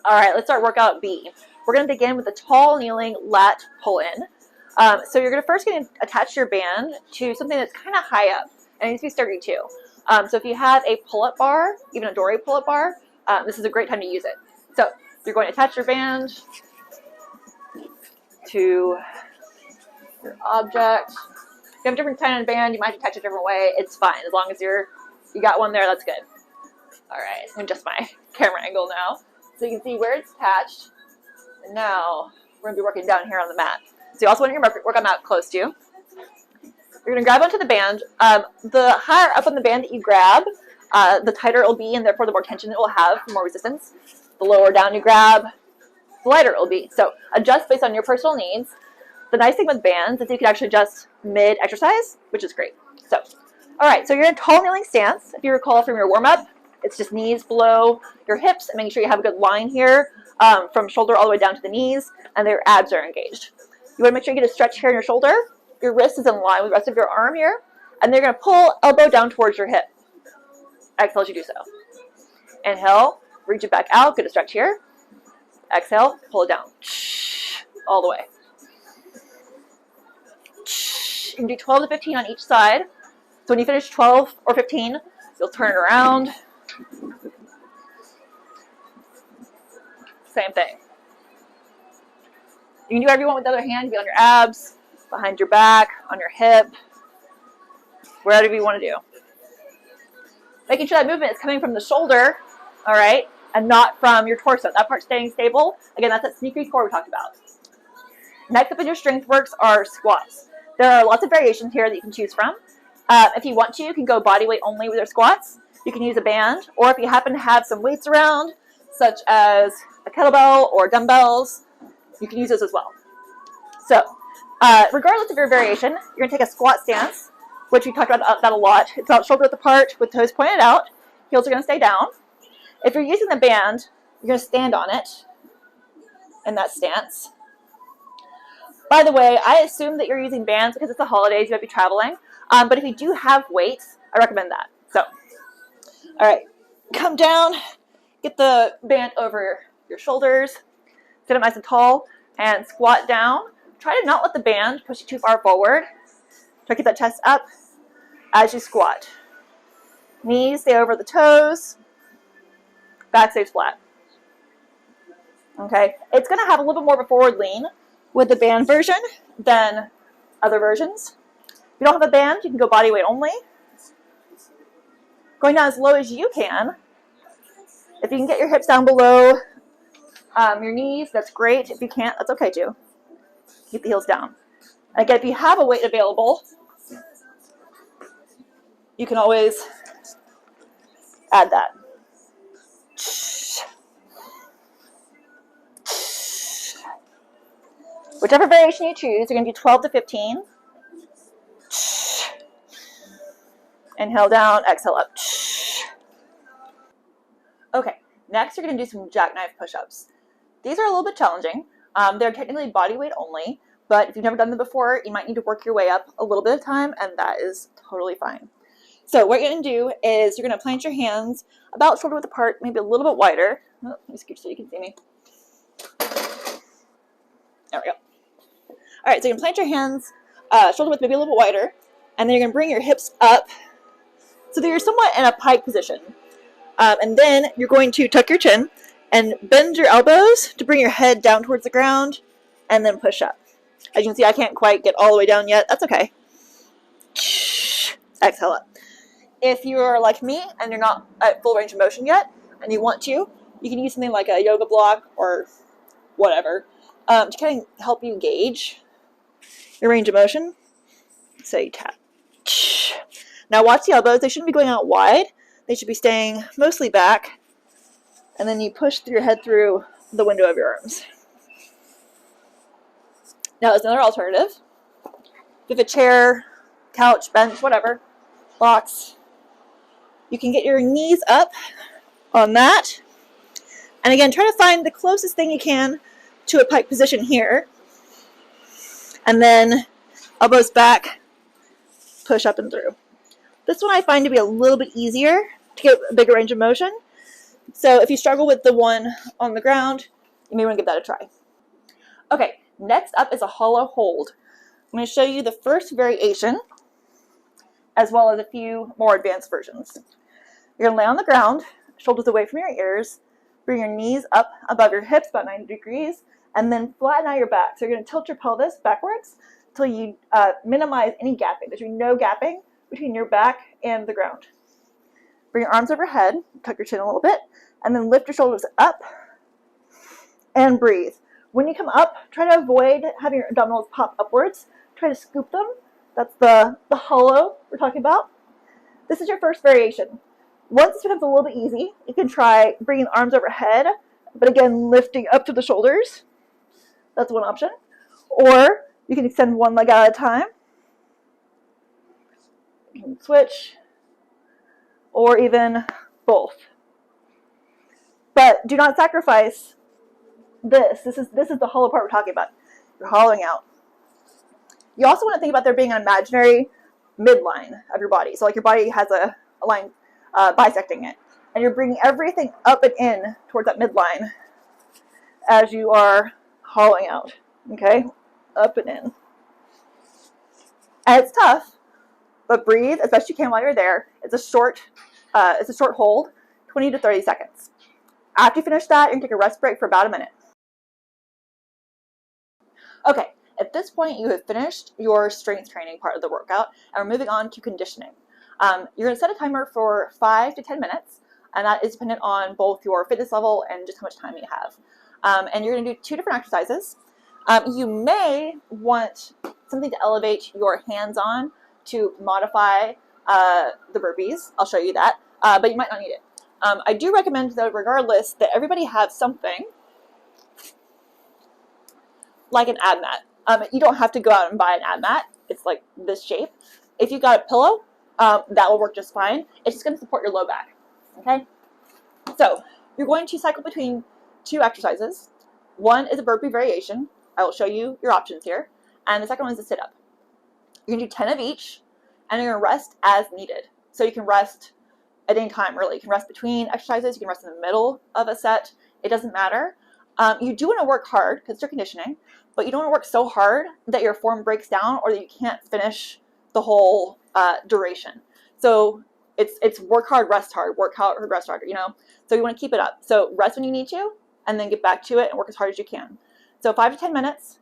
All right, let's start workout B. We're going to begin with a tall kneeling lat pull-in. So you're first going to attach your band to something that's kind of high up, and it needs to be sturdy too. So if you have a pull-up bar, even a dory pull-up bar, this is a great time to use it. So you're going to attach your band to your object. If you have a different kind of band, you might have to attach it a different way. It's fine, as long as you got one there, that's good. All right, I'm adjust my camera angle now, so you can see where it's attached. And now we're going to be working down here on the mat. So you also want your workout mat close to you. You're going to grab onto the band. The higher up on the band that you grab, the tighter it will be, and therefore the more tension it will have, the more resistance. The lower down you grab, the lighter it will be. So adjust based on your personal needs. The nice thing with bands is you can actually adjust mid-exercise, which is great. So, all right, so you're in a tall kneeling stance. If you recall from your warm-up, it's just knees below your hips, and making sure you have a good line here from shoulder all the way down to the knees, and your abs are engaged. You want to make sure you get a stretch here in your shoulder. Your wrist is in line with the rest of your arm here, and then you're going to pull elbow down towards your hip. Exhale as you do so. Inhale, reach it back out, get a stretch here. Exhale, pull it down. All the way. You can do 12 to 15 on each side. So when you finish 12 or 15, you'll turn it around. Same thing. You can do whatever you want with the other hand. Be on your abs, behind your back, on your hip, wherever you want to do. Making sure that movement is coming from the shoulder, all right, and not from your torso. That part staying stable. Again, that's that sneaky core we talked about. Next up in your strength works are squats. There are lots of variations here that you can choose from. If you want to, you can go body weight only with your squats. You can use a band, or if you happen to have some weights around, such as a kettlebell or dumbbells, you can use those as well. So, regardless of your variation, you're going to take a squat stance, which we talked about that a lot. It's about shoulder width apart with toes pointed out. Heels are going to stay down. If you're using the band, you're going to stand on it in that stance. By the way, I assume that you're using bands because it's the holidays, you might be traveling. But if you do have weights, I recommend that. So, all right, come down, get the band over your shoulders, sit up nice and tall, and squat down. Try to not let the band push you too far forward. Try to keep that chest up as you squat. Knees stay over the toes, back stays flat. Okay, it's going to have a little bit more of a forward lean with the band version than other versions. If you don't have a band, you can go body weight only. Going down as low as you can. If you can get your hips down below your knees, that's great. If you can't, that's okay too. Keep the heels down. And again, if you have a weight available, you can always add that. Whichever variation you choose, you're going to do 12 to 15. Inhale down, exhale up. Okay, next you're going to do some jackknife push-ups. These are a little bit challenging. They're technically body weight only, but if you've never done them before, you might need to work your way up a little bit of time, and that is totally fine. So what you're going to do is you're going to plant your hands about shoulder width apart, maybe a little bit wider. Oh, let me scooch so you can see me. There we go. All right, so you can plant your hands shoulder width maybe a little bit wider, and then you're going to bring your hips up so that you're somewhat in a pike position. And then you're going to tuck your chin and bend your elbows to bring your head down towards the ground, and then push up. As you can see, I can't quite get all the way down yet. That's okay. Exhale up. If you're like me and you're not at full range of motion yet, and you want to, you can use something like a yoga block or whatever to kind of help you gauge your range of motion. So you tap. Now watch the elbows. They shouldn't be going out wide. They should be staying mostly back. And then you push your head through the window of your arms. Now there's another alternative. If you have a chair, couch, bench, whatever, box, you can get your knees up on that. And again, try to find the closest thing you can to a pike position here. And then elbows back, push up and through. This one I find to be a little bit easier to get a bigger range of motion. So if you struggle with the one on the ground, you may want to give that a try. Okay, next up is a hollow hold. I'm going to show you the first variation as well as a few more advanced versions. You're going to lay on the ground, shoulders away from your ears, bring your knees up above your hips about 90 degrees, and then flatten out your back. So you're going to tilt your pelvis backwards until you minimize any gapping. There should be no gapping between your back and the ground. Bring your arms overhead, tuck your chin a little bit, and then lift your shoulders up and breathe. When you come up, try to avoid having your abdominals pop upwards. Try to scoop them. That's the hollow we're talking about. This is your first variation. Once this becomes a little bit easy, you can try bringing the arms overhead, but again, lifting up to the shoulders. That's one option. Or you can extend one leg out at a time. You can switch, or even both. But do not sacrifice this. This is the hollow part we're talking about. You're hollowing out. You also want to think about there being an imaginary midline of your body. So like your body has a line bisecting it. And you're bringing everything up and in towards that midline as you are hollowing out. Okay? Up and in. And it's tough, but breathe as best you can while you're there. It's a short hold, 20 to 30 seconds. After you finish that, you're going to take a rest break for about a minute. Okay, at this point, you have finished your strength training part of the workout, and we're moving on to conditioning. You're going to set a timer for 5 to 10 minutes, and that is dependent on both your fitness level and just how much time you have. And you're going to do 2 different exercises. You may want something to elevate your hands on to modify the burpees. I'll show you that, but you might not need it. I do recommend, though, regardless, that everybody have something like an ab mat. You don't have to go out and buy an ab mat. It's like this shape. If you've got a pillow, that will work just fine. It's just going to support your low back. Okay? So you're going to cycle between 2 exercises. One is a burpee variation. I will show you your options here. And the second one is a sit-up. You're going to do 10 of each, and you're going to rest as needed. So you can rest at any time, really. You can rest between exercises. You can rest in the middle of a set. It doesn't matter. You do want to work hard because it's your conditioning, but you don't want to work so hard that your form breaks down or that you can't finish the whole duration. So it's work hard, rest hard, work hard, rest hard, you know? So you want to keep it up. So rest when you need to, and then get back to it and work as hard as you can. So 5 to 10 minutes,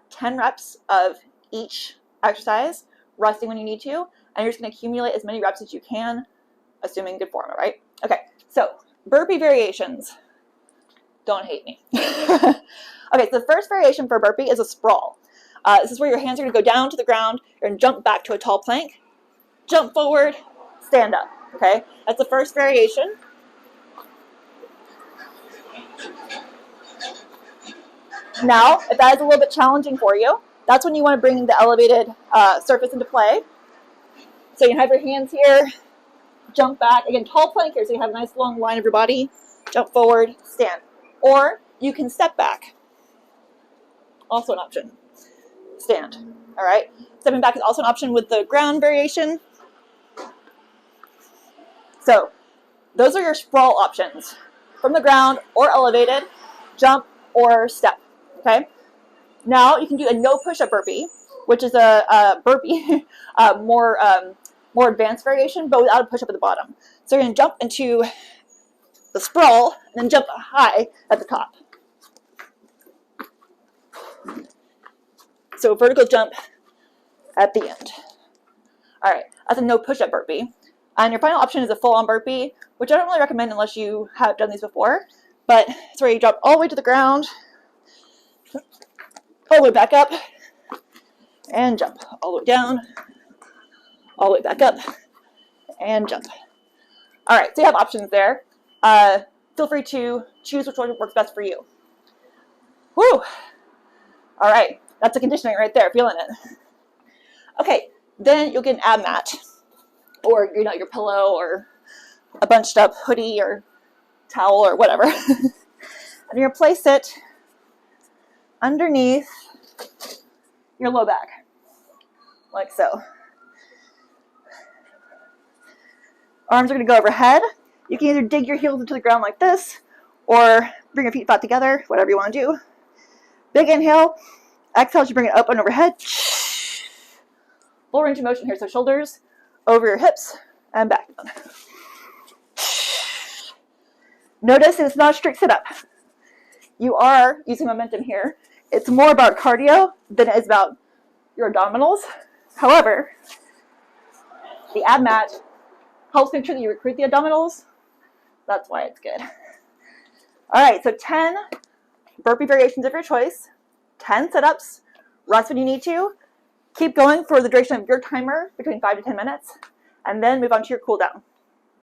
10 reps of each exercise, resting when you need to, and you're just going to accumulate as many reps as you can, assuming good form, all right? Okay, so burpee variations. Don't hate me. Okay, so the first variation for burpee is a sprawl. This is where your hands are going to go down to the ground. You're going to jump back to a tall plank, jump forward, stand up. Okay, that's the first variation. Now, if that is a little bit challenging for you, that's when you want to bring the elevated surface into play. So you can have your hands here, jump back. Again, tall plank here, so you have a nice long line of your body. Jump forward, stand. Or you can step back. Also an option. Stand. All right. Stepping back is also an option with the ground variation. So those are your sprawl options. From the ground or elevated, jump or step. Okay. Now you can do a no push-up burpee, which is a burpee, more advanced variation, but without a push-up at the bottom. So you're going to jump into the sprawl and then jump high at the top. So vertical jump at the end. All right, that's a no push-up burpee. And your final option is a full-on burpee, which I don't really recommend unless you have done these before. But it's where you drop all the way to the ground, all the way back up, and jump. All the way down, all the way back up, and jump. All right, so you have options there. Feel free to choose which one works best for you. Whew. All right, that's a conditioning right there, feeling it. Okay, then you'll get an ab mat, or your pillow, or a bunched up hoodie, or towel, or whatever. And you're gonna place it underneath your low back, like so. Arms are gonna go overhead. You can either dig your heels into the ground like this, or bring your feet flat together, whatever you want to do. Big inhale. Exhale as you bring it up and overhead. Full range of motion here. So shoulders over your hips and back down. Notice it's not a strict sit-up. You are using momentum here. It's more about cardio than it is about your abdominals. However, the ab mat helps make sure that you recruit the abdominals. That's why it's good. All right, so 10 burpee variations of your choice, 10 sit-ups, rest when you need to. Keep going for the duration of your timer, between 5 to 10 minutes, and then move on to your cool down.